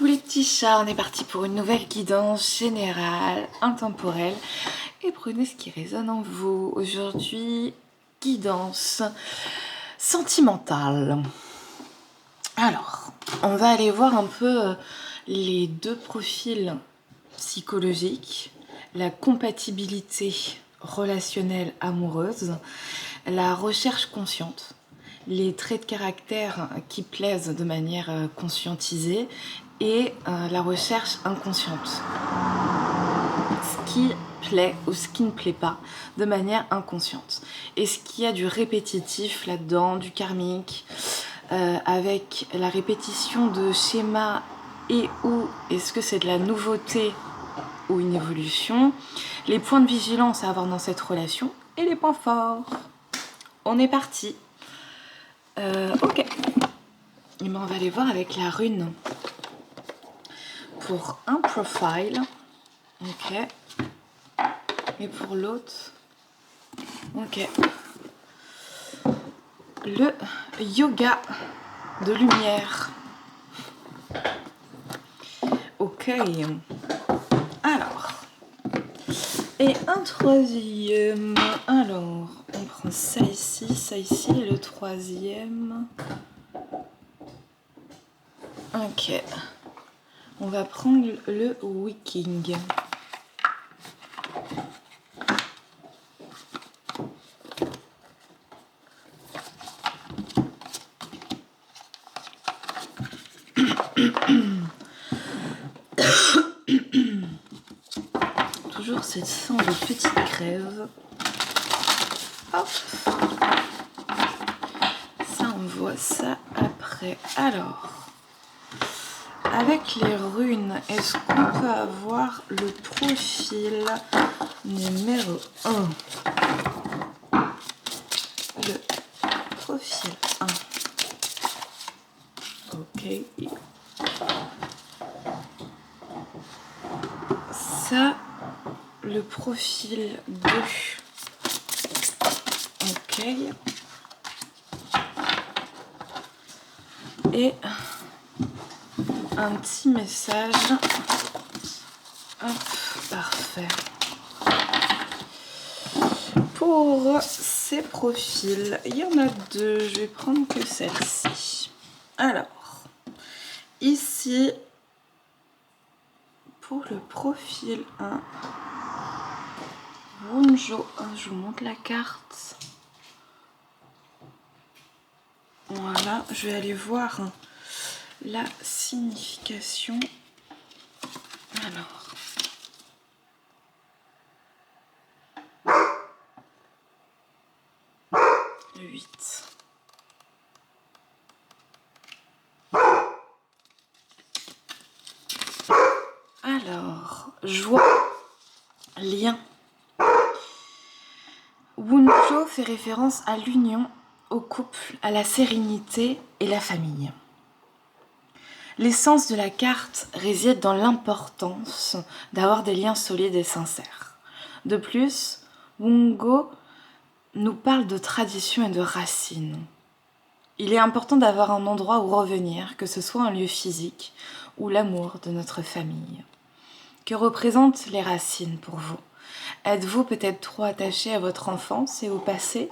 Coucou les petits chats, on est parti pour une nouvelle guidance générale, intemporelle, et prenez ce qui résonne en vous. Aujourd'hui, guidance sentimentale. Alors, on va aller voir un peu les deux profils psychologiques, la compatibilité relationnelle amoureuse, la recherche consciente, les traits de caractère qui plaisent de manière conscientisée et la recherche inconsciente. Ce qui plaît ou ce qui ne plaît pas de manière inconsciente. Est-ce qu'il y a du répétitif là-dedans, du karmique, avec la répétition de schémas et ou est-ce que c'est de la nouveauté ou une évolution, les points de vigilance à avoir dans cette relation et les points forts. On est parti. Ok. Et ben on va aller voir avec la rune. Pour un profile. Ok. Et pour l'autre. Ok. Le yoga de lumière. Ok. Alors. Et un troisième. Alors, on prend ça ici et le troisième. Ok. On va prendre le Wiking. Toujours cette sang de petite crève. Hop. Ça, on voit ça après. Alors, avec les runes, est-ce qu'on peut avoir le profil numéro 1? Le profil 1. Ok. Ça, le profil 2. Ok. Et un petit message. Hop, parfait. Pour ces profils, il y en a deux. Je vais prendre que celle-ci. Alors, ici, pour le profil 1, Wunjo, je vous montre la carte. Voilà, je vais aller voir la signification. Alors, le 8. Alors, joie, lien. Wunjo fait référence à l'union, au couple, à la sérénité et la famille. L'essence de la carte réside dans l'importance d'avoir des liens solides et sincères. De plus, Wunjo nous parle de tradition et de racines. Il est important d'avoir un endroit où revenir, que ce soit un lieu physique ou l'amour de notre famille. Que représentent les racines pour vous? Êtes-vous peut-être trop attaché à votre enfance et au passé?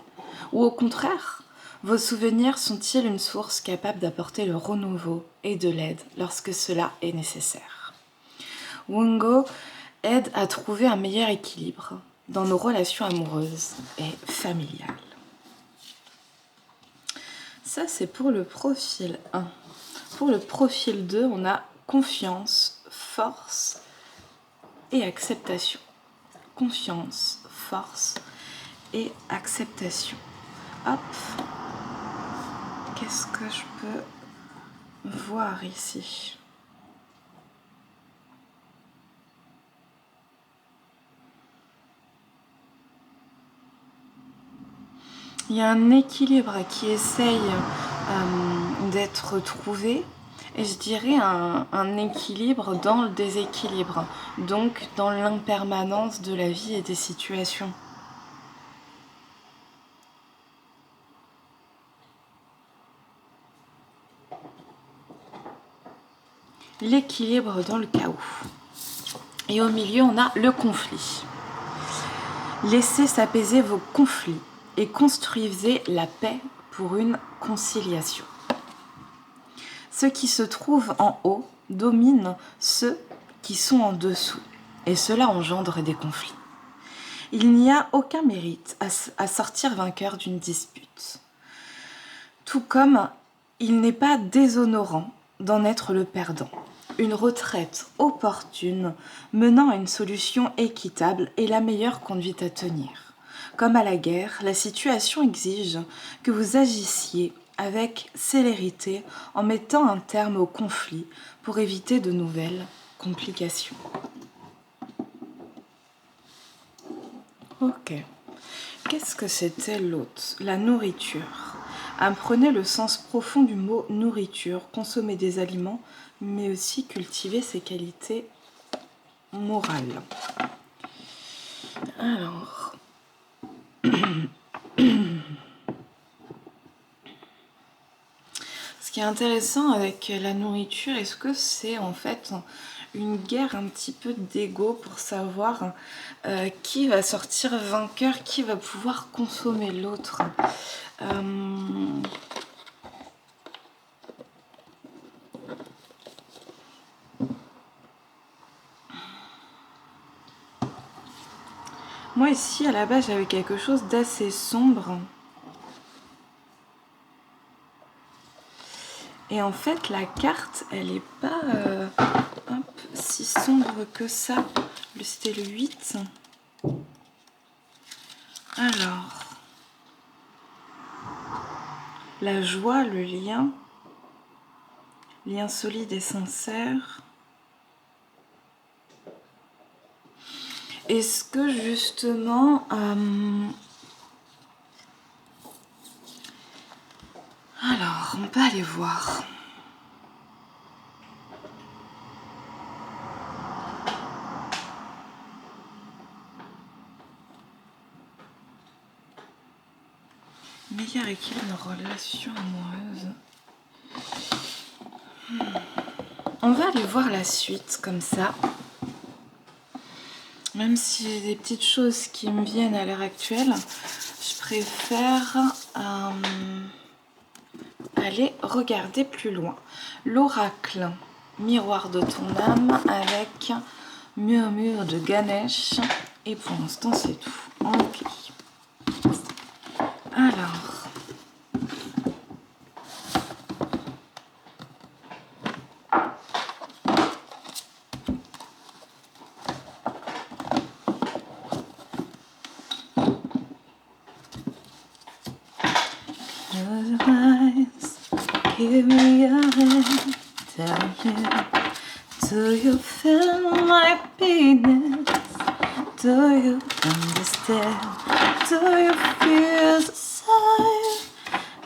Ou au contraire, vos souvenirs sont-ils une source capable d'apporter le renouveau et de l'aide lorsque cela est nécessaire? Wunjo aide à trouver un meilleur équilibre dans nos relations amoureuses et familiales. Ça, c'est pour le profil 1. Pour le profil 2, on a confiance, force et acceptation. Confiance, force et acceptation. Hop. Qu'est-ce que je peux voir ici? Il y a un équilibre qui essaye d'être trouvé. Et je dirais un équilibre dans le déséquilibre, donc dans l'impermanence de la vie et des situations. l'équilibre dans le chaos. Et au milieu, on a le conflit. Laissez s'apaiser vos conflits et construisez la paix pour une conciliation. Ceux qui se trouvent en haut dominent ceux qui sont en dessous, et cela engendre des conflits. Il n'y a aucun mérite à sortir vainqueur d'une dispute. Tout comme il n'est pas déshonorant d'en être le perdant. Une retraite opportune menant à une solution équitable est la meilleure conduite à tenir. Comme à la guerre, la situation exige que vous agissiez avec célérité en mettant un terme au conflit pour éviter de nouvelles complications. Ok. Qu'est-ce que c'était l'hôte? La nourriture. Apprenez le sens profond du mot nourriture, consommer des aliments, mais aussi cultiver ses qualités morales. Alors, ce qui est intéressant avec la nourriture, est-ce que c'est en fait une guerre un petit peu d'ego pour savoir qui va sortir vainqueur, qui va pouvoir consommer l'autre. Moi ici à la base j'avais quelque chose d'assez sombre. Et en fait la carte elle est pas si sombre que ça. C'était le 8. Alors, la joie, le lien solide et sincère. Est-ce que justement... Alors, on peut aller voir. Meilleur équilibre de relation amoureuse. On va aller voir la suite comme ça. Même si j'ai des petites choses qui me viennent à l'heure actuelle, je préfère aller regarder plus loin. L'oracle, miroir de ton âme avec murmure de Ganesh. Et pour l'instant, c'est tout. Ok. Alors. Give me your hand, tell me, do you feel my penis? Do you understand? Do you feel the sigh?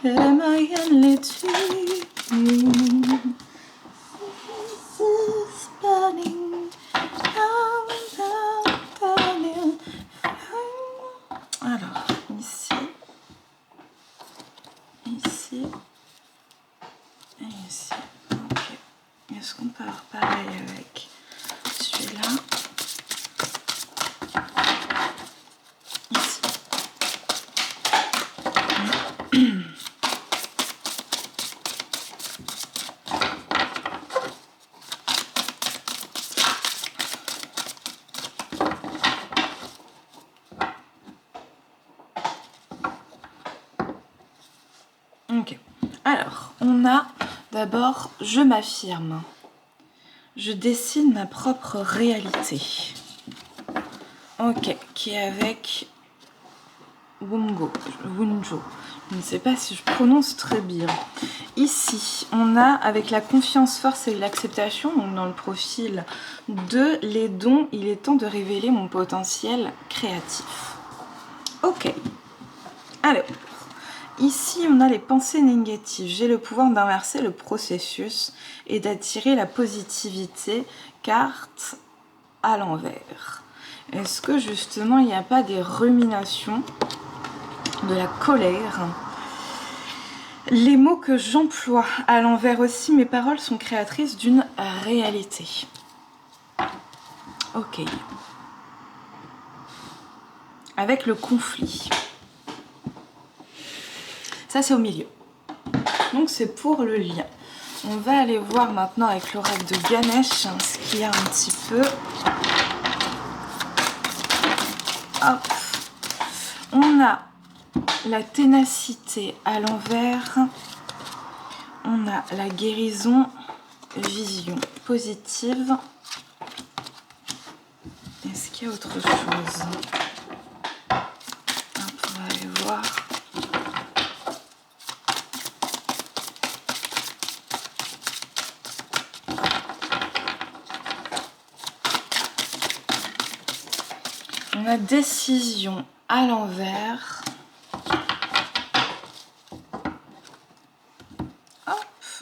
Am I only dreaming? This is burning, I'm burning. Alors, ici. Et ici, ok. Est-ce qu'on peut avoir pareil avec celui-là? Ici. Ok. Alors, on a d'abord, je m'affirme. Je dessine ma propre réalité. Ok, qui est avec Wunjo. Je ne sais pas si je prononce très bien. Ici, on a avec la confiance, force et l'acceptation, donc dans le profil de les dons, il est temps de révéler mon potentiel créatif. Ok. Alors, ici, on a les pensées négatives. J'ai le pouvoir d'inverser le processus et d'attirer la positivité, carte à l'envers. Est-ce que justement, il n'y a pas des ruminations, de la colère? Les mots que j'emploie à l'envers aussi, mes paroles sont créatrices d'une réalité. Ok. Avec le conflit. Ça, c'est au milieu. Donc, c'est pour le lien. On va aller voir maintenant avec l'oracle de Ganesh ce qu'il y a un petit peu. Hop. On a la ténacité à l'envers. On a la guérison, vision positive. Est-ce qu'il y a autre chose? On va aller voir. On a décision à l'envers.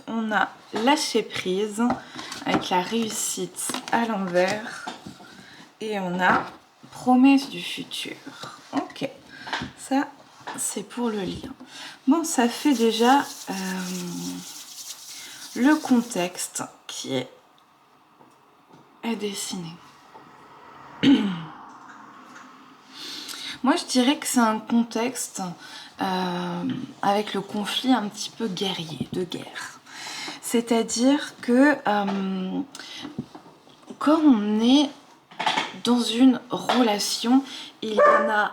On a lâcher prise avec la réussite à l'envers. Et on a promesse du futur. Ok, ça c'est pour le lien. Bon, ça fait déjà le contexte qui est à dessiner. Moi je dirais que c'est un contexte avec le conflit un petit peu guerrier, de guerre. C'est-à-dire que quand on est dans une relation, il y en a,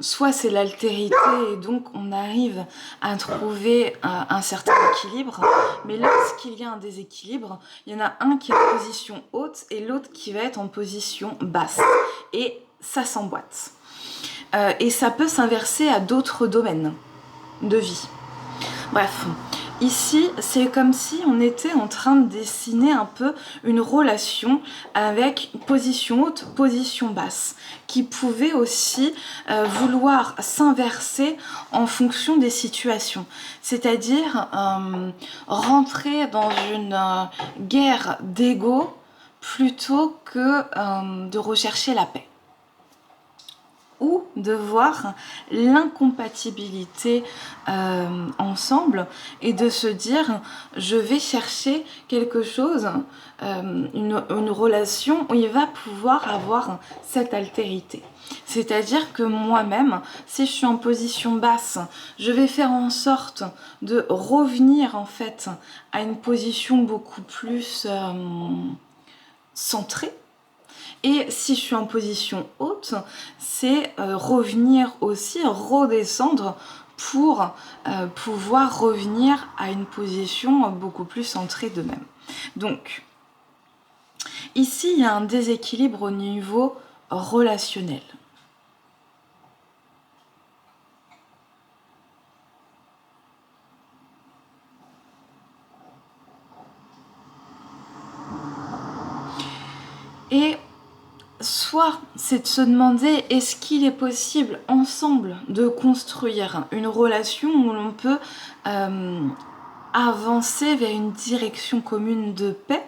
soit c'est l'altérité et donc on arrive à trouver un certain équilibre, mais lorsqu'il y a un déséquilibre, il y en a un qui est en position haute et l'autre qui va être en position basse. Et ça s'emboîte. Et ça peut s'inverser à d'autres domaines de vie. Bref. Ici, c'est comme si on était en train de dessiner un peu une relation avec position haute, position basse, qui pouvait aussi vouloir s'inverser en fonction des situations. C'est-à-dire rentrer dans une guerre d'ego plutôt que de rechercher la paix. Ou de voir l'incompatibilité ensemble et de se dire je vais chercher quelque chose, une relation où il va pouvoir avoir cette altérité. C'est-à-dire que moi-même, si je suis en position basse, je vais faire en sorte de revenir en fait à une position beaucoup plus centrée. Et si je suis en position haute, c'est revenir aussi, redescendre pour pouvoir revenir à une position beaucoup plus centrée de même. Donc, ici, il y a un déséquilibre au niveau relationnel. Et soit c'est de se demander est-ce qu'il est possible ensemble de construire une relation où l'on peut avancer vers une direction commune de paix,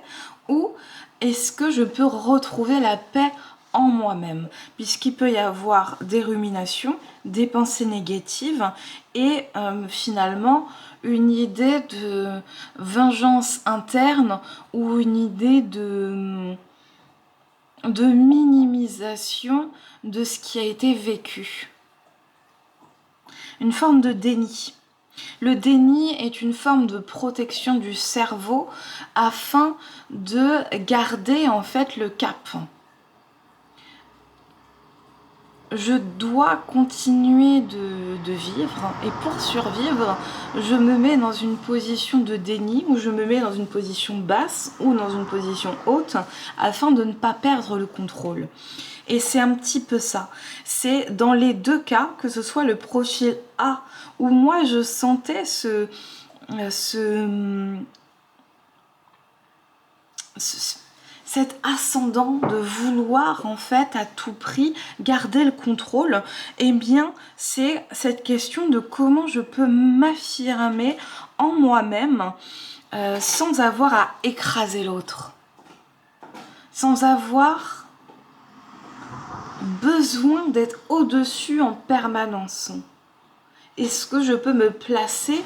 ou est-ce que je peux retrouver la paix en moi-même, puisqu'il peut y avoir des ruminations, des pensées négatives et finalement une idée de vengeance interne ou une idée de minimisation de ce qui a été vécu. Une forme de déni. Le déni est une forme de protection du cerveau afin de garder en fait le cap. Je dois continuer de vivre et pour survivre, je me mets dans une position de déni ou je me mets dans une position basse ou dans une position haute afin de ne pas perdre le contrôle. Et c'est un petit peu ça. C'est dans les deux cas, que ce soit le profil A où moi je sentais cet ascendant de vouloir en fait à tout prix garder le contrôle, eh bien c'est cette question de comment je peux m'affirmer en moi-même sans avoir à écraser l'autre, sans avoir besoin d'être au-dessus en permanence. Est-ce que je peux me placer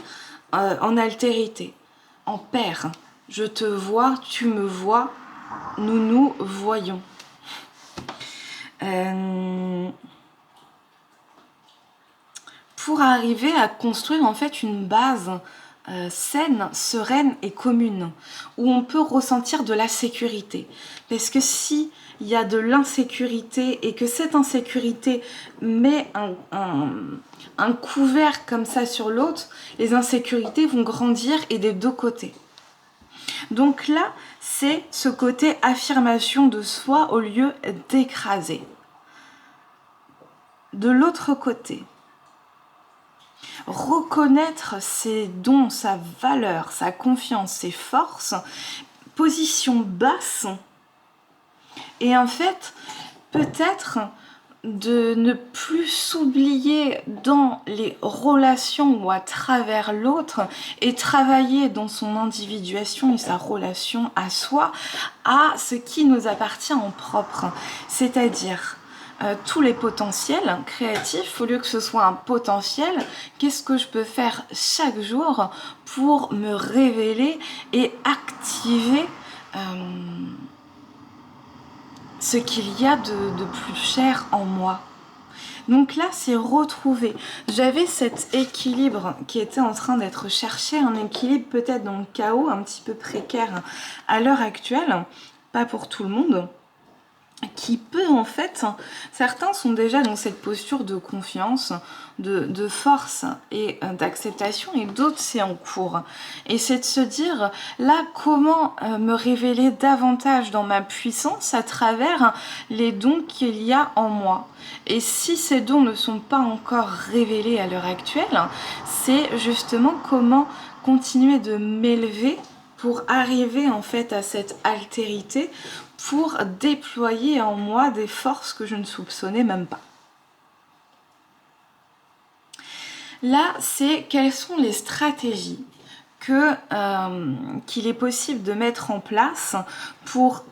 en altérité, en paire. Je te vois, tu me vois, nous nous voyons. Pour arriver à construire en fait une base saine, sereine et commune, où on peut ressentir de la sécurité. Parce que si il y a de l'insécurité et que cette insécurité met un couvert comme ça sur l'autre, les insécurités vont grandir et des deux côtés. Donc là, c'est ce côté affirmation de soi au lieu d'écraser. De l'autre côté, reconnaître ses dons, sa valeur, sa confiance, ses forces, position basse, et en fait, peut-être de ne plus s'oublier dans les relations ou à travers l'autre et travailler dans son individuation et sa relation à soi, à ce qui nous appartient en propre, c'est-à-dire tous les potentiels créatifs, au lieu que ce soit un potentiel, qu'est-ce que je peux faire chaque jour pour me révéler et activer ce qu'il y a de plus cher en moi. Donc là, c'est retrouver. J'avais cet équilibre qui était en train d'être cherché, un équilibre peut-être dans le chaos, un petit peu précaire à l'heure actuelle, pas pour tout le monde, qui peut en fait, certains sont déjà dans cette posture de confiance, de force et d'acceptation, et d'autres c'est en cours. Et c'est de se dire, là, comment me révéler davantage dans ma puissance à travers les dons qu'il y a en moi. Et si ces dons ne sont pas encore révélés à l'heure actuelle, c'est justement comment continuer de m'élever pour arriver en fait à cette altérité, pour déployer en moi des forces que je ne soupçonnais même pas. Là, c'est quelles sont les stratégies qu'il est possible de mettre en place pour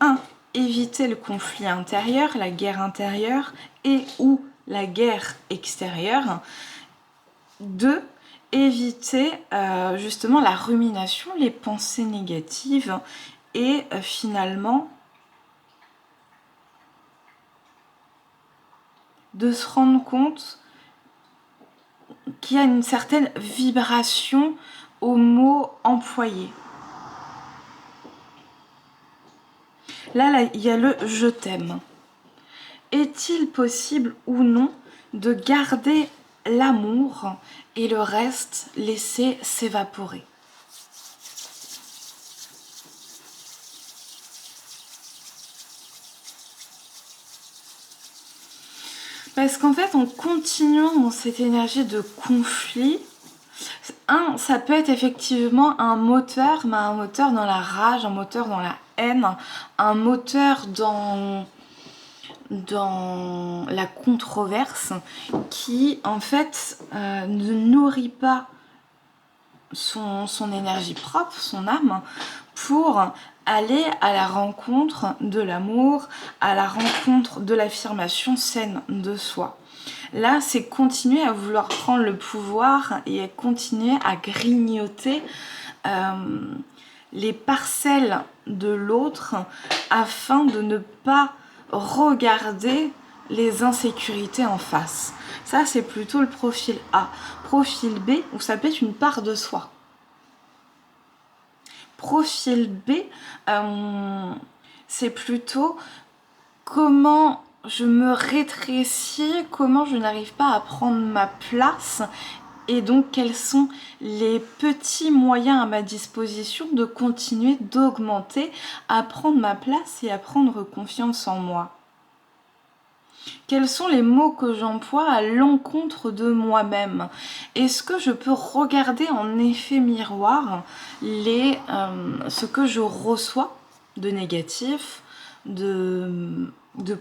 éviter le conflit intérieur, la guerre intérieure et ou la guerre extérieure. 2, éviter justement la rumination, les pensées négatives et finalement de se rendre compte qu'il y a une certaine vibration aux mots employés. Là, il y a le « je t'aime ». Est-il possible ou non de garder l'amour et le reste laisser s'évaporer ? Parce qu'en fait, en continuant dans cette énergie de conflit, ça peut être effectivement un moteur, mais un moteur dans la rage, un moteur dans la haine, un moteur dans la controverse qui, en fait, ne nourrit pas son énergie propre, son âme, pour aller à la rencontre de l'amour, à la rencontre de l'affirmation saine de soi. Là, c'est continuer à vouloir prendre le pouvoir et à continuer à grignoter les parcelles de l'autre afin de ne pas regarder les insécurités en face. Ça, c'est plutôt le profil A. Profil B, où ça peut être une part de soi. Profil B, c'est plutôt comment je me rétrécis, comment je n'arrive pas à prendre ma place, et donc quels sont les petits moyens à ma disposition de continuer d'augmenter, à prendre ma place et à prendre confiance en moi. Quels sont les mots que j'emploie à l'encontre de moi-même? Est-ce que je peux regarder en effet miroir ce que je reçois de négatif, de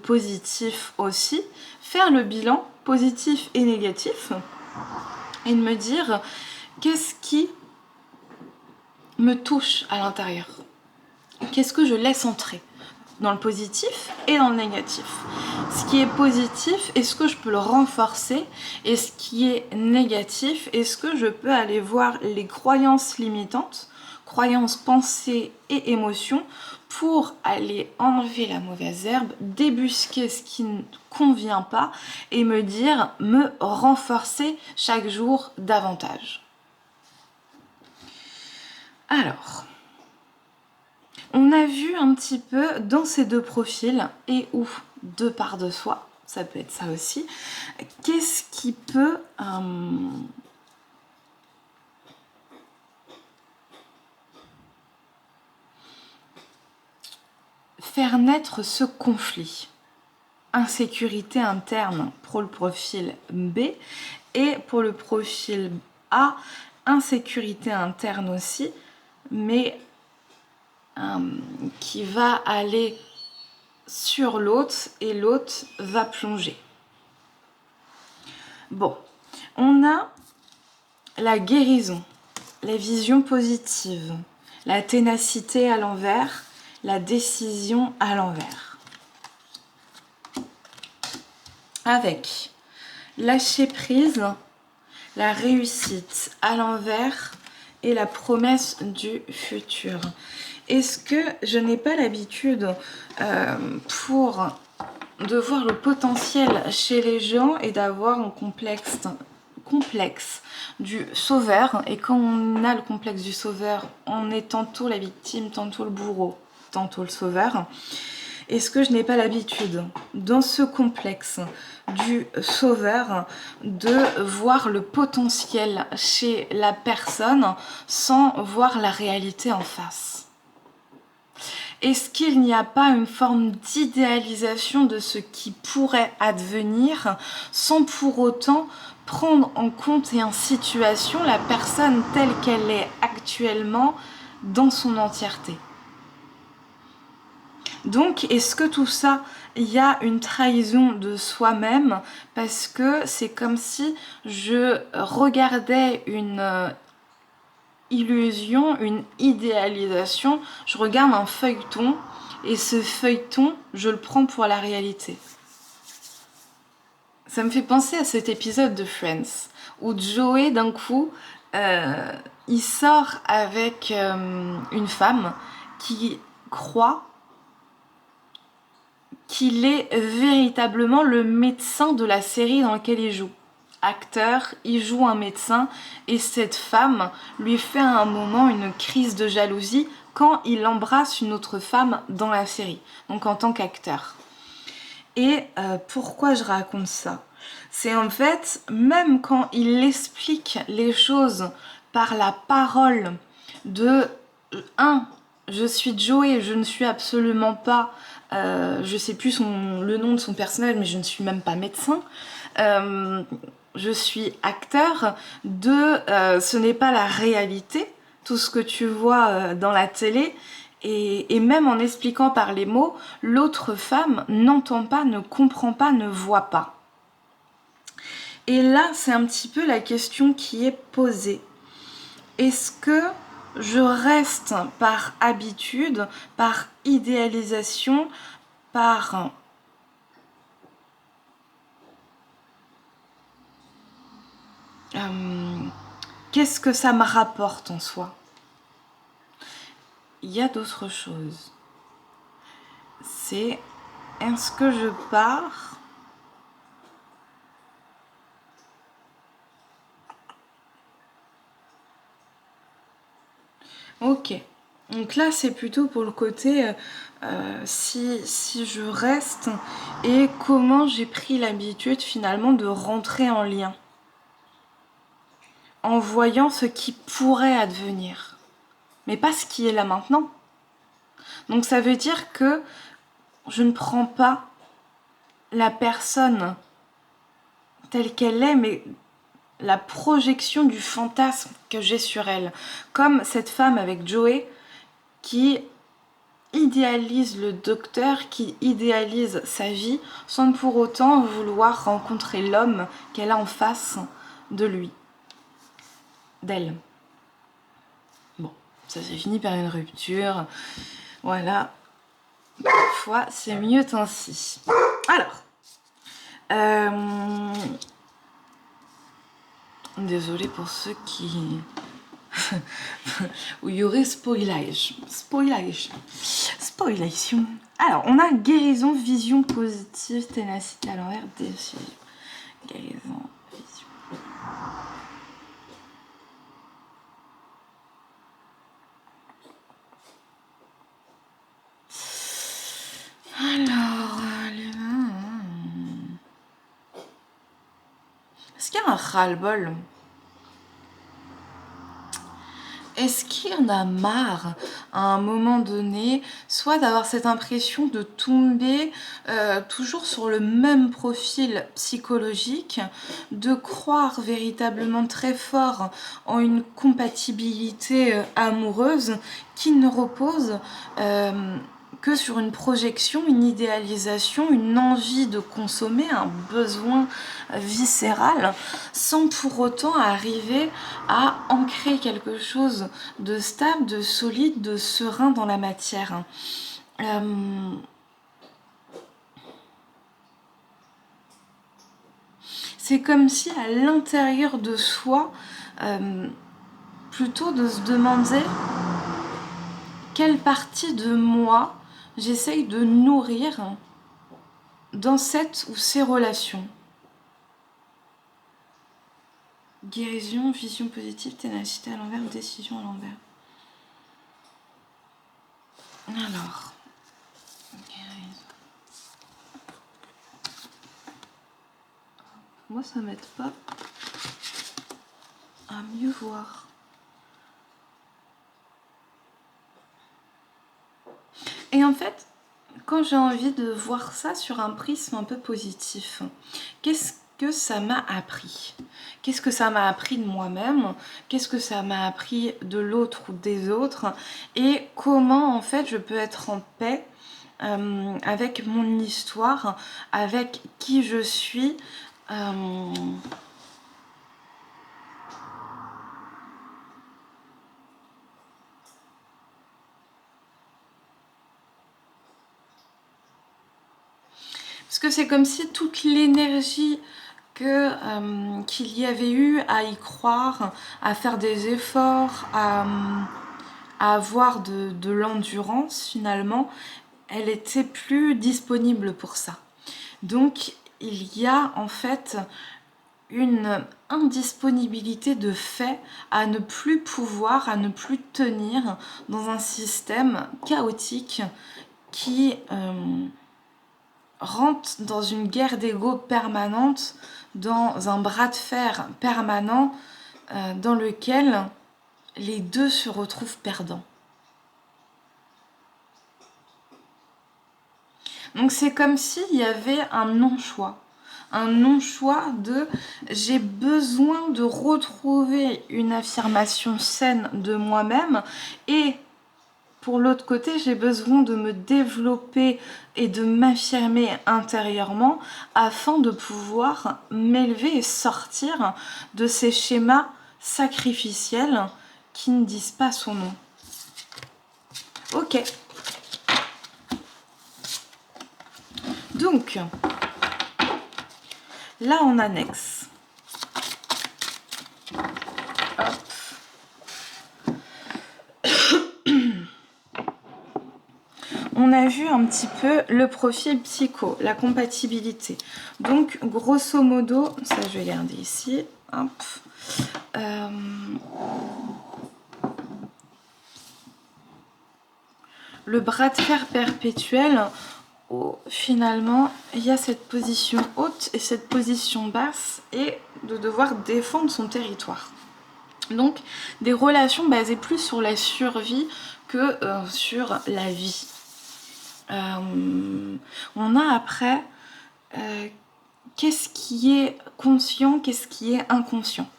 positif aussi, faire le bilan positif et négatif et de me dire qu'est-ce qui me touche à l'intérieur? Qu'est-ce que je laisse entrer? dans le positif et dans le négatif. Ce qui est positif, est-ce que je peux le renforcer? Et ce qui est négatif, est-ce que je peux aller voir les croyances limitantes, croyances, pensées et émotions, pour aller enlever la mauvaise herbe, débusquer ce qui ne convient pas et me renforcer chaque jour davantage. Alors, on a vu un petit peu dans ces deux profils et ou deux parts de soi, ça peut être ça aussi, qu'est-ce qui peut faire naître ce conflit. Insécurité interne pour le profil B et pour le profil A, insécurité interne aussi, mais qui va aller sur l'autre et l'autre va plonger. Bon, on a la guérison, la vision positive, la ténacité à l'envers, la décision à l'envers. Avec lâcher prise, la réussite à l'envers et la promesse du futur. Est-ce que je n'ai pas l'habitude de voir le potentiel chez les gens et d'avoir un complexe du sauveur, et quand on a le complexe du sauveur, on est tantôt la victime, tantôt le bourreau, tantôt le sauveur. Est-ce que je n'ai pas l'habitude, dans ce complexe du sauveur, de voir le potentiel chez la personne sans voir la réalité en face? Est-ce qu'il n'y a pas une forme d'idéalisation de ce qui pourrait advenir sans pour autant prendre en compte et en situation la personne telle qu'elle est actuellement dans son entièreté? Donc, est-ce que tout ça, il y a une trahison de soi-même, parce que c'est comme si je regardais une illusion, une idéalisation, je regarde un feuilleton, et ce feuilleton, je le prends pour la réalité. Ça me fait penser à cet épisode de Friends, où Joey, d'un coup, il sort avec une femme qui croit qu'il est véritablement le médecin de la série dans laquelle il joue. Acteur, il joue un médecin, et cette femme lui fait à un moment une crise de jalousie quand il embrasse une autre femme dans la série, donc en tant qu'acteur. Et pourquoi je raconte ça? C'est en fait, même quand il explique les choses par la parole de je suis Joey, je ne suis absolument pas, je sais plus le nom de son personnage, mais je ne suis même pas médecin. Je suis acteur, ce n'est pas la réalité, tout ce que tu vois dans la télé. Et même en expliquant par les mots, l'autre femme n'entend pas, ne comprend pas, ne voit pas. Et là, c'est un petit peu la question qui est posée. Est-ce que je reste par habitude, par idéalisation, par qu'est-ce que ça me rapporte en soi? Il y a d'autres choses. C'est, est-ce que je pars Ok. Donc là, c'est plutôt pour le côté si je reste et comment j'ai pris l'habitude finalement de rentrer en lien en voyant ce qui pourrait advenir, mais pas ce qui est là maintenant. Donc ça veut dire que je ne prends pas la personne telle qu'elle est, mais la projection du fantasme que j'ai sur elle. Comme cette femme avec Joey qui idéalise le docteur, qui idéalise sa vie, sans pour autant vouloir rencontrer l'homme qu'elle a en face de lui, d'elle. Bon, ça s'est fini par une rupture. Voilà. fois, c'est mieux ainsi. Alors, désolée pour ceux qui... où il y aurait spoilage. Spoilation. Alors, on a guérison, vision positive, ténacité à l'envers, décision. Guérison, vision. Alors, est-ce qu'il y a un ras-le-bol? Est-ce qu'il y en a marre à un moment donné, soit d'avoir cette impression de tomber toujours sur le même profil psychologique, de croire véritablement très fort en une compatibilité amoureuse qui ne repose que sur une projection, une idéalisation, une envie de consommer, un besoin viscéral, sans pour autant arriver à ancrer quelque chose de stable, de solide, de serein dans la matière. C'est comme si à l'intérieur de soi, plutôt de se demander quelle partie de moi j'essaye de nourrir dans cette ou ces relations. Guérison, vision positive, ténacité à l'envers, décision à l'envers. Alors, guérison. Moi, ça m'aide pas à mieux voir. Et en fait, quand j'ai envie de voir ça sur un prisme un peu positif, qu'est-ce que ça m'a appris? Qu'est-ce que ça m'a appris de moi-même? Qu'est-ce que ça m'a appris de l'autre ou des autres? Et comment en fait je peux être en paix avec mon histoire, avec qui je suis Parce que c'est comme si toute l'énergie qu'il y avait eu à y croire, à faire des efforts, à avoir de l'endurance finalement, elle était plus disponible pour ça. Donc il y a en fait une indisponibilité de fait à ne plus pouvoir, à ne plus tenir dans un système chaotique qui rentre dans une guerre d'ego permanente, dans un bras de fer permanent dans lequel les deux se retrouvent perdants. Donc c'est comme s'il y avait un non-choix. Un non-choix de j'ai besoin de retrouver une affirmation saine de moi-même et pour l'autre côté, j'ai besoin de me développer et de m'affirmer intérieurement afin de pouvoir m'élever et sortir de ces schémas sacrificiels qui ne disent pas son nom. Ok. Donc, là en annexe, hop. On a vu un petit peu le profil psycho, la compatibilité. Donc, grosso modo, ça je vais garder ici. Hop. Le bras de fer perpétuel, où finalement il y a cette position haute et cette position basse et de devoir défendre son territoire. Donc, des relations basées plus sur la survie que sur la vie. On a après qu'est-ce qui est conscient, qu'est-ce qui est inconscient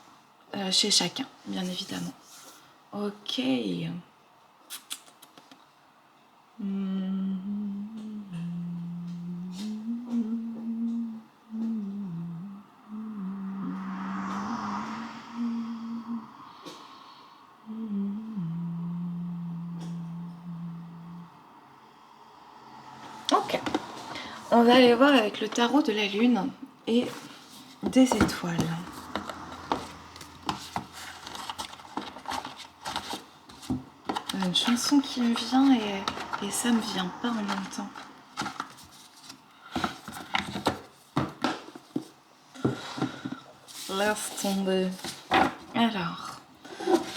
chez chacun, bien évidemment. Ok. Ok. On va aller voir avec le tarot de la lune et des étoiles. Une chanson qui me vient et ça me vient pas en même temps. Laisse tomber. Alors,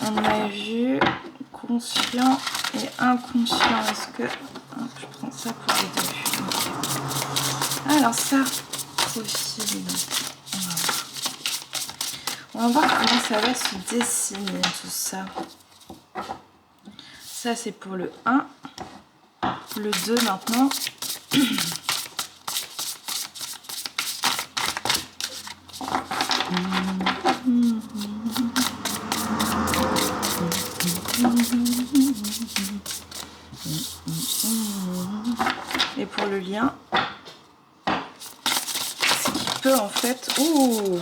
on a vu conscient et inconscient. Est-ce que... je prends ça pour les deux. Okay. Alors ça, profil. On va voir comment ça va se dessiner tout ça. Ça c'est pour le 1. Le 2 maintenant. Et pour le lien, ce qui peut en fait... Ouh,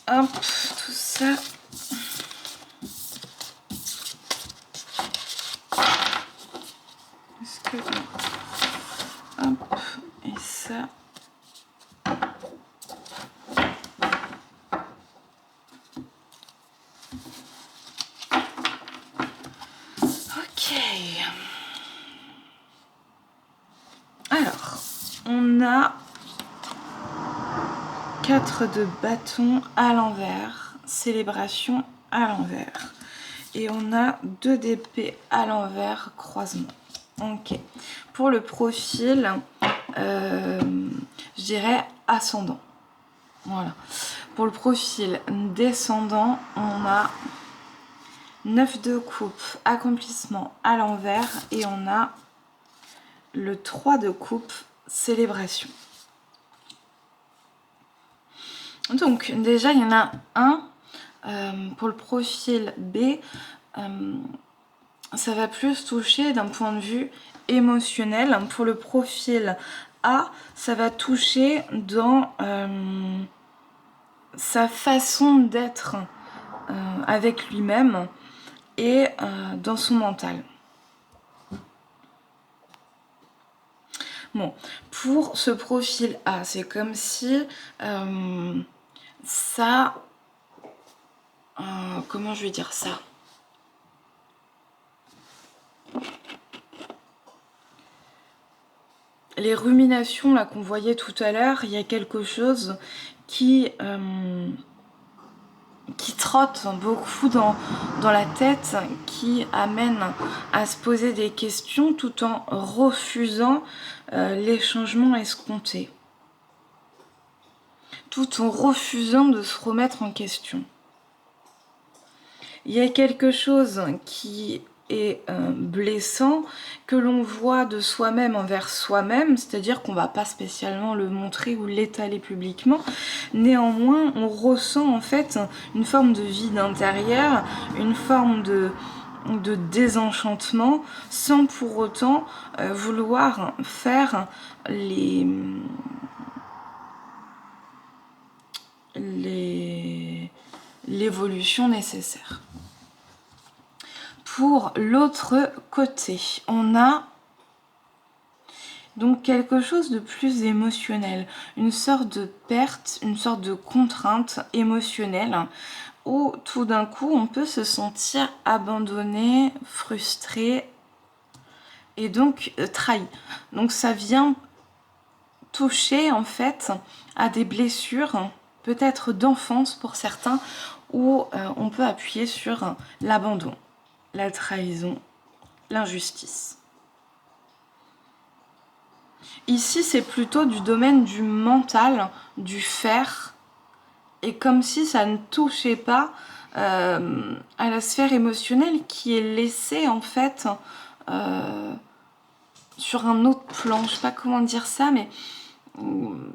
hop, tout ça... Est-ce que... Hop, et ça... Alors, on a 4 de bâton à l'envers, célébration à l'envers. Et on a 2 d'épée à l'envers, croisement. Ok. Pour le profil, je dirais ascendant. Voilà. Pour le profil descendant, on a 9 de coupe, accomplissement à l'envers. Et on a le 3 de coupe, célébration. Donc déjà il y en a un pour le profil B, ça va plus toucher d'un point de vue émotionnel. Pour le profil A, ça va toucher dans sa façon d'être avec lui-même et dans son mental. Bon, pour ce profil A, c'est comme si ça... comment je vais dire ça? Les ruminations là qu'on voyait tout à l'heure, il y a quelque chose qui trotte beaucoup dans la tête, qui amène à se poser des questions tout en refusant les changements escomptés, tout en refusant de se remettre en question. Il y a quelque chose qui est blessant, que l'on voit de soi-même envers soi-même, c'est-à-dire qu'on ne va pas spécialement le montrer ou l'étaler publiquement. Néanmoins, on ressent en fait une forme de vide intérieur, une forme de désenchantement, sans pour autant vouloir faire l'évolution nécessaire. Pour l'autre côté, on a donc quelque chose de plus émotionnel, une sorte de perte, une sorte de contrainte émotionnelle où tout d'un coup on peut se sentir abandonné, frustré et donc trahi. Donc ça vient toucher en fait à des blessures, peut-être d'enfance pour certains, où on peut appuyer sur l'abandon, la trahison, l'injustice. Ici, c'est plutôt du domaine du mental, du faire, et comme si ça ne touchait pas à la sphère émotionnelle qui est laissée en fait sur un autre plan. Je sais pas comment dire ça, mais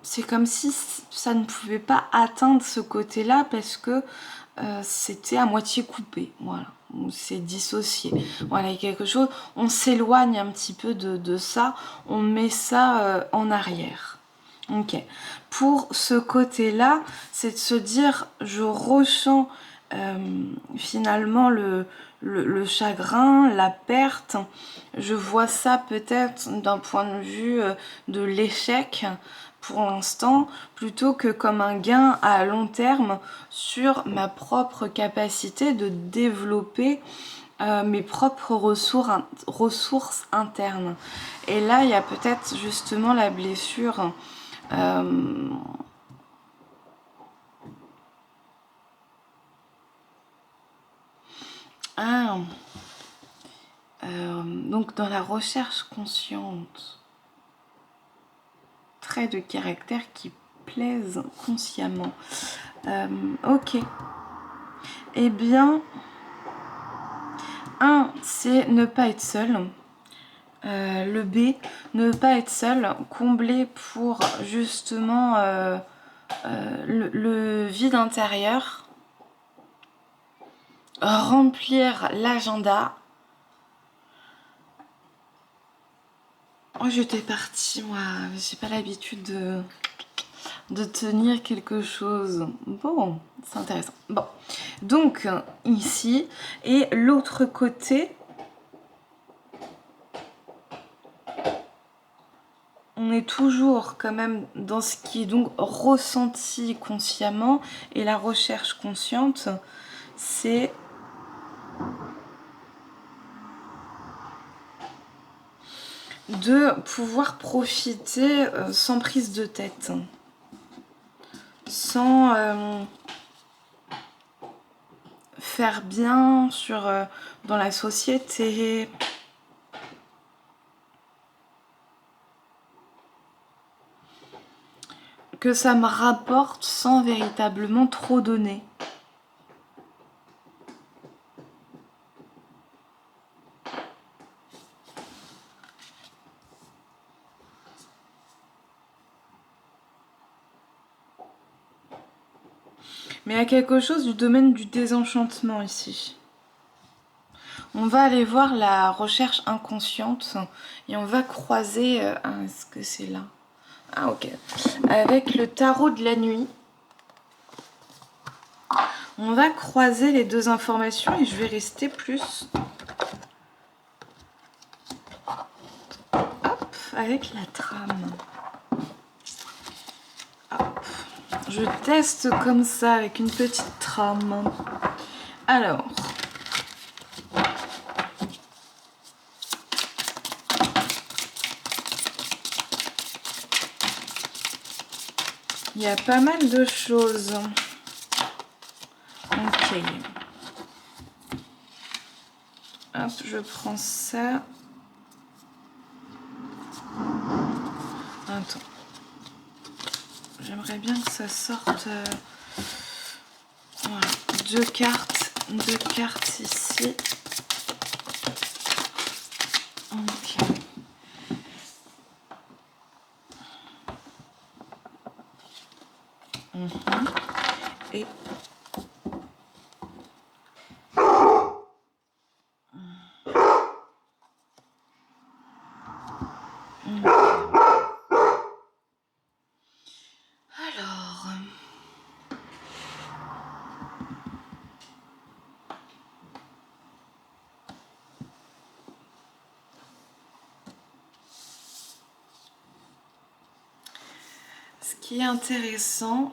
c'est comme si ça ne pouvait pas atteindre ce côté-là parce que c'était à moitié coupé, voilà, on s'est dissocié, voilà, il y a quelque chose, on s'éloigne un petit peu de ça, on met ça en arrière. Ok, pour ce côté-là, c'est de se dire, je ressens finalement le le chagrin, la perte. Je vois ça peut-être d'un point de vue de l'échec pour l'instant, plutôt que comme un gain à long terme sur ma propre capacité de développer mes propres ressources internes. Et là, il y a peut-être justement la blessure. Ah, donc dans la recherche consciente, traits de caractère qui plaisent consciemment. Ok. Eh bien, un, c'est ne pas être seul. Le B, ne pas être seul, combler pour justement le vide intérieur, remplir l'agenda. Oh, j'étais partie, moi, j'ai pas l'habitude de tenir quelque chose. Bon, c'est intéressant. Bon, donc ici, et l'autre côté, on est toujours quand même dans ce qui est donc ressenti consciemment, et la recherche consciente, c'est de pouvoir profiter sans prise de tête, sans faire bien dans la société. Que ça me rapporte sans véritablement trop donner. Mais il y a quelque chose du domaine du désenchantement ici. On va aller voir la recherche inconsciente et on va croiser... est-ce que c'est là? Ah ok. Avec le tarot de la nuit. On va croiser les deux informations et je vais rester plus... Hop, avec la trame. Hop. Je teste comme ça avec une petite trame. Alors... il y a pas mal de choses. Ok. Hop, je prends ça. Attends. J'aimerais bien que ça sorte... voilà. Deux cartes ici. Ok. Et... alors... ce qui est intéressant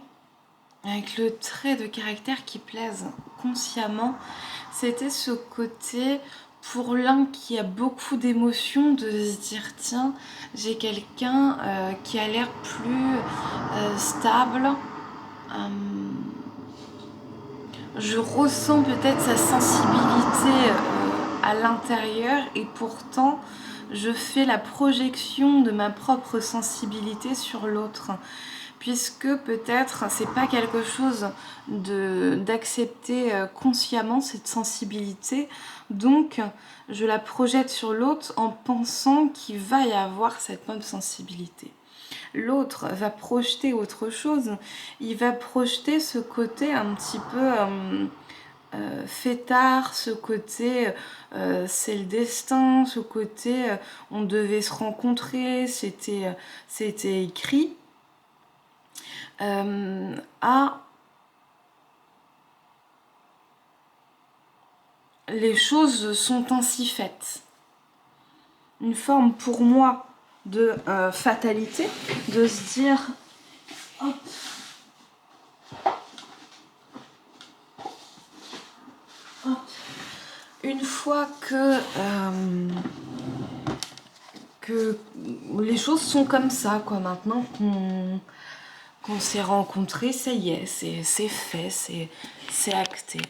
avec le trait de caractère qui plaise consciemment, c'était ce côté pour l'un qui a beaucoup d'émotions de se dire tiens, j'ai quelqu'un qui a l'air plus stable, je ressens peut-être sa sensibilité à l'intérieur et pourtant je fais la projection de ma propre sensibilité sur l'autre, puisque peut-être c'est pas quelque chose d'accepter consciemment cette sensibilité, donc je la projette sur l'autre en pensant qu'il va y avoir cette même sensibilité. L'autre va projeter autre chose, il va projeter ce côté un petit peu fêtard, ce côté c'est le destin, ce côté on devait se rencontrer, c'était écrit, à les choses sont ainsi faites. Une forme pour moi de fatalité, de se dire hop, hop, une fois que les choses sont comme ça, quoi, maintenant qu'on s'est rencontrés, ça y est, c'est fait, c'est acté.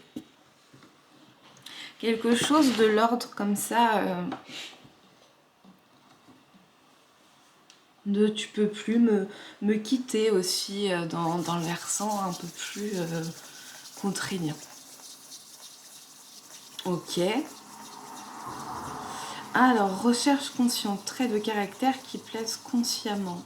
Quelque chose de l'ordre comme ça, de tu peux plus me quitter aussi dans le versant un peu plus contraignant. Ok. Alors, recherche consciente, traits de caractère qui plaisent consciemment.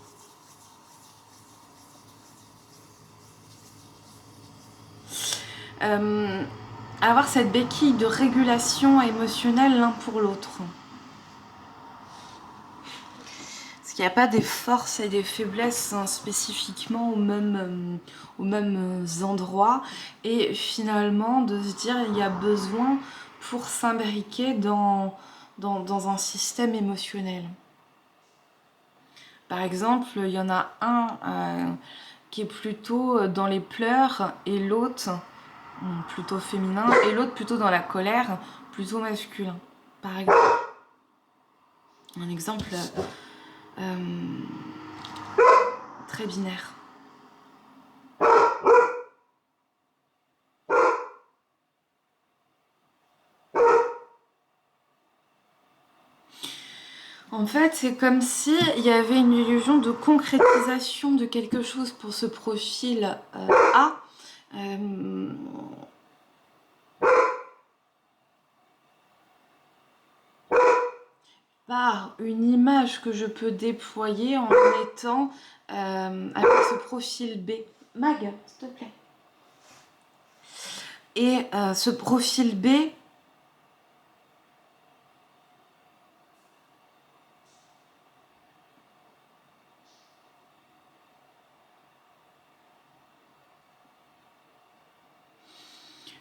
Avoir cette béquille de régulation émotionnelle l'un pour l'autre. Parce qu'il n'y a pas des forces et des faiblesses spécifiquement aux mêmes endroits. Et finalement, de se dire il y a besoin pour s'imbriquer dans un système émotionnel. Par exemple, il y en a un qui est plutôt dans les pleurs et l'autre plutôt féminin et l'autre plutôt dans la colère, plutôt masculin. Par exemple, un exemple très binaire. En fait, c'est comme si il y avait une illusion de concrétisation de quelque chose pour ce profil A. Par une image que je peux déployer en étant avec ce profil B. Mag, s'il te plaît. Et ce profil B,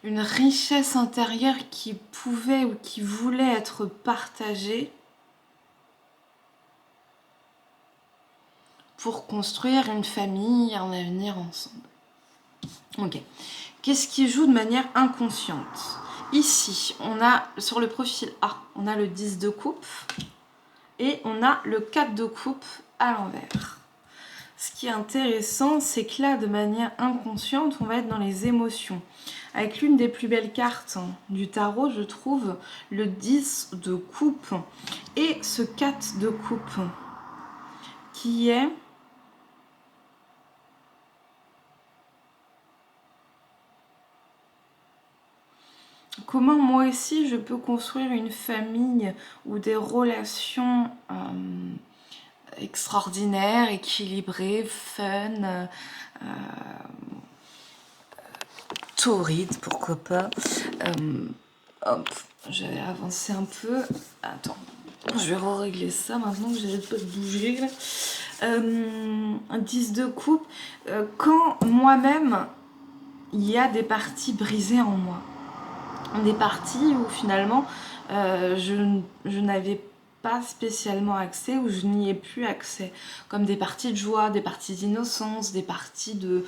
une richesse intérieure qui pouvait ou qui voulait être partagée pour construire une famille, un avenir ensemble. Ok. Qu'est-ce qui joue de manière inconsciente? Ici, on a sur le profil A, on a le 10 de coupe et on a le 4 de coupe à l'envers. Ce qui est intéressant, c'est que là, de manière inconsciente, on va être dans les émotions. Avec l'une des plus belles cartes du tarot, je trouve, le 10 de coupe et ce 4 de coupe, qui est comment moi aussi je peux construire une famille ou des relations extraordinaires, équilibrées, fun, torrides, pourquoi pas. Hop, j'avais avancé un peu. Attends, je vais régler ça maintenant que j'arrête pas de bouger. Un 10 de coupe. Quand moi-même, il y a des parties brisées en moi. Des parties où finalement, je n'avais pas spécialement accès, ou je n'y ai plus accès. Comme des parties de joie, des parties d'innocence, des parties de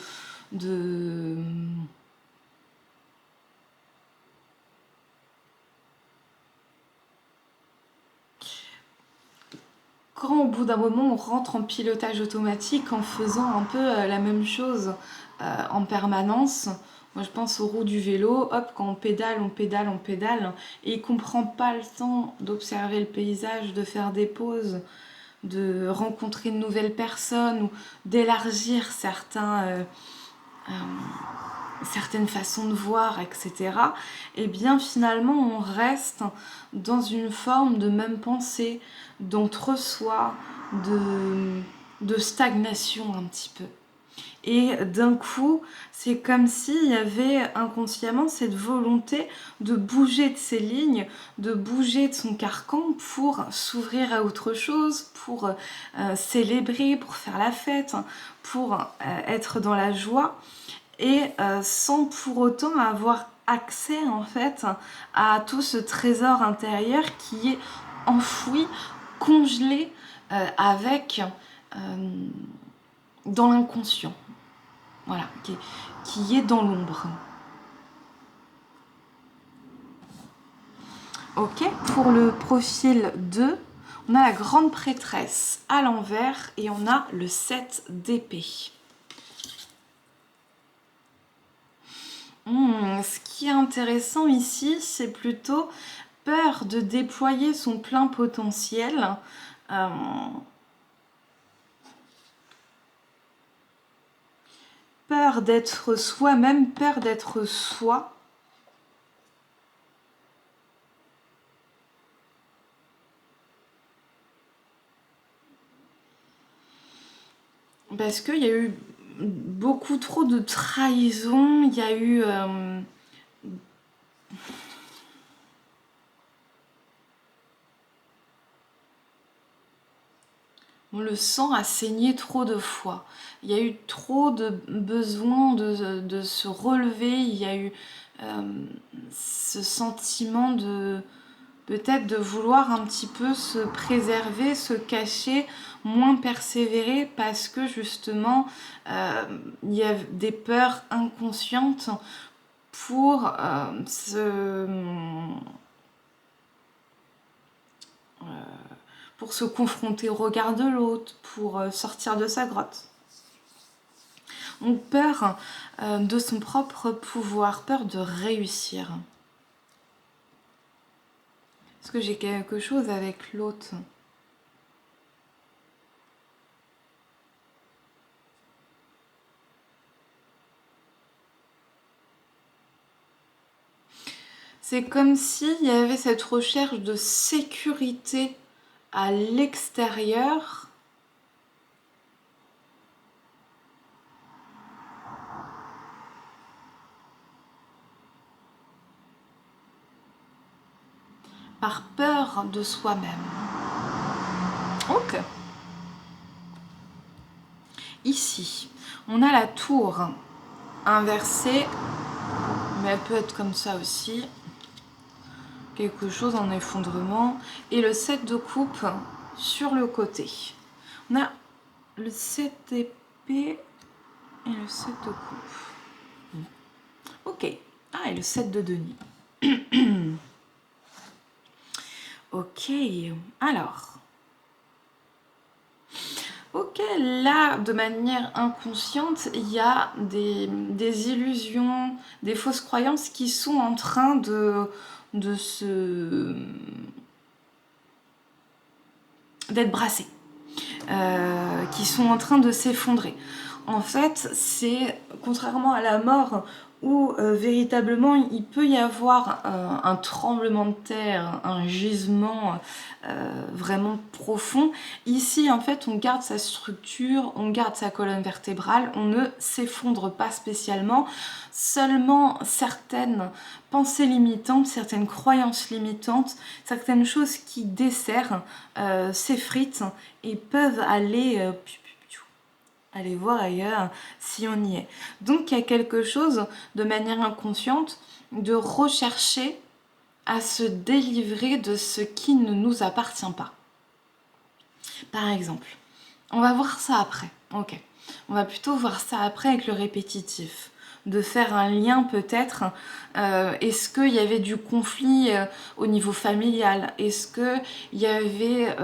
quand au bout d'un moment on rentre en pilotage automatique en faisant un peu la même chose en permanence, moi je pense aux roues du vélo, hop, quand on pédale, et il comprend pas le temps d'observer le paysage, de faire des pauses, de rencontrer de nouvelles personnes ou d'élargir certaines façons de voir, etc. Et bien finalement on reste dans une forme de même pensée, d'entre-soi, de stagnation un petit peu. Et d'un coup, c'est comme s'il y avait inconsciemment cette volonté de bouger de ses lignes, de bouger de son carcan pour s'ouvrir à autre chose, pour célébrer, pour faire la fête, pour être dans la joie, et sans pour autant avoir accès en fait à tout ce trésor intérieur qui est enfoui, congelé dans l'inconscient, voilà, qui est dans l'ombre. Ok, pour le profil 2, on a la grande prêtresse à l'envers et on a le 7 d'épée. Ce qui est intéressant ici, c'est plutôt peur de déployer son plein potentiel. Peur d'être soi-même, peur d'être soi. Parce qu'il y a eu beaucoup trop de trahison, il y a eu... le sang a saigné trop de fois. Il y a eu trop de besoin de se relever. Il y a eu ce sentiment de peut-être de vouloir un petit peu se préserver, se cacher, moins persévérer parce que justement il y a des peurs inconscientes pour se confronter au regard de l'autre, pour sortir de sa grotte. Donc peur de son propre pouvoir, peur de réussir. Est-ce que j'ai quelque chose avec l'autre ? C'est comme s'il y avait cette recherche de sécurité à l'extérieur. Par peur de soi-même. Ok. Ici, on a la tour inversée, mais elle peut être comme ça aussi. Quelque chose en effondrement. Et le 7 de coupe sur le côté. On a le 7 d'épée et le 7 de coupe. Ok. Ah, et le 7 de denier. Ok. Alors. Ok, là, de manière inconsciente, il y a des illusions, des fausses croyances qui sont en train d'être brassées, qui sont en train de s'effondrer. En fait, c'est, contrairement à la mort, où véritablement il peut y avoir un tremblement de terre, un gisement vraiment profond. Ici, en fait, on garde sa structure, on garde sa colonne vertébrale, on ne s'effondre pas spécialement. Seulement certaines pensées limitantes, certaines croyances limitantes, certaines choses qui desserrent, s'effritent et peuvent aller voir ailleurs si on y est. Donc il y a quelque chose de manière inconsciente de rechercher à se délivrer de ce qui ne nous appartient pas. Par exemple, on va voir ça après. Ok. On va plutôt voir ça après avec le répétitif. De faire un lien peut-être. Est-ce qu'il y avait du conflit au niveau familial ? Est-ce qu'il y avait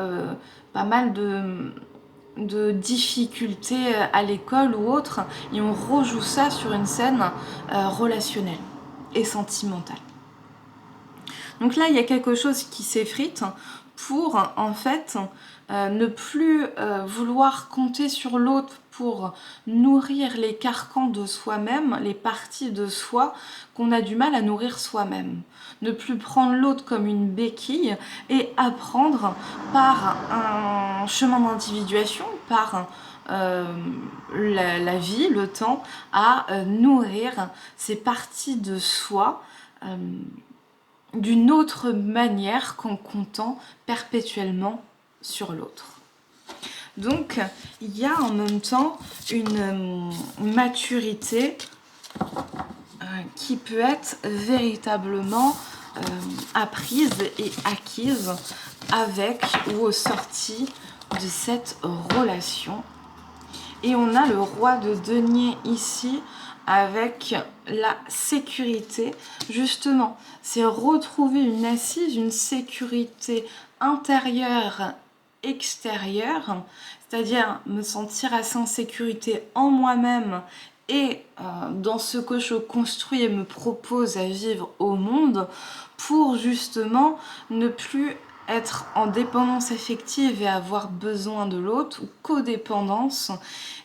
pas mal de difficultés à l'école ou autre, et on rejoue ça sur une scène relationnelle et sentimentale. Donc là, il y a quelque chose qui s'effrite pour, en fait, ne plus vouloir compter sur l'autre pour nourrir les carcans de soi-même, les parties de soi qu'on a du mal à nourrir soi-même. Ne plus prendre l'autre comme une béquille et apprendre par un chemin d'individuation, par la vie, le temps, à nourrir ces parties de soi d'une autre manière qu'en comptant perpétuellement sur l'autre. Donc, il y a en même temps une maturité qui peut être véritablement apprise et acquise avec ou au sorti de cette relation. Et on a le roi de denier ici avec la sécurité. Justement, c'est retrouver une assise, une sécurité intérieure, extérieure, c'est-à-dire me sentir assez en sécurité en moi-même et dans ce que je construis et me propose à vivre au monde pour justement ne plus être en dépendance affective et avoir besoin de l'autre ou codépendance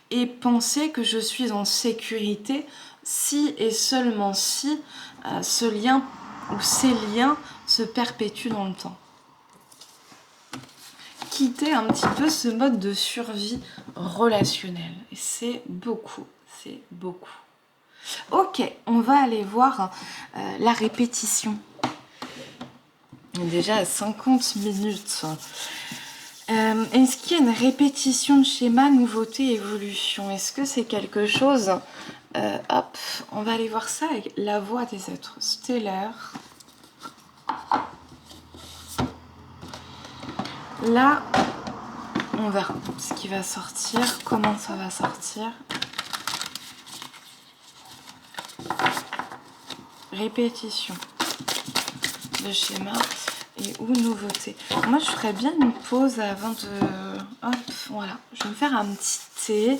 et penser que je suis en sécurité si et seulement si ce lien ou ces liens se perpétuent dans le temps. Quitter un petit peu ce mode de survie relationnel. Et c'est beaucoup, c'est beaucoup. Ok, on va aller voir la répétition. Déjà à 50 minutes. Est-ce qu'il y a une répétition de schéma, nouveauté, évolution? Est-ce que c'est quelque chose... hop, on va aller voir ça avec la voix des êtres stellaires. Là, on verra ce qui va sortir, comment ça va sortir. Répétition de schéma et ou nouveauté. Moi, je ferais bien une pause avant de... Hop, voilà. Je vais me faire un petit thé.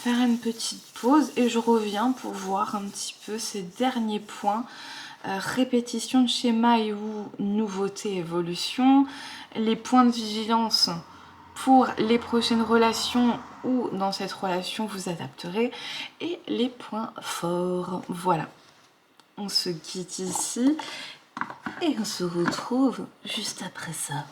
Faire une petite pause et je reviens pour voir un petit peu ces derniers points. Répétition de schéma et ou nouveauté, évolution. Les points de vigilance pour les prochaines relations ou dans cette relation vous adapterez. Et les points forts. Voilà. On se quitte ici et on se retrouve juste après ça.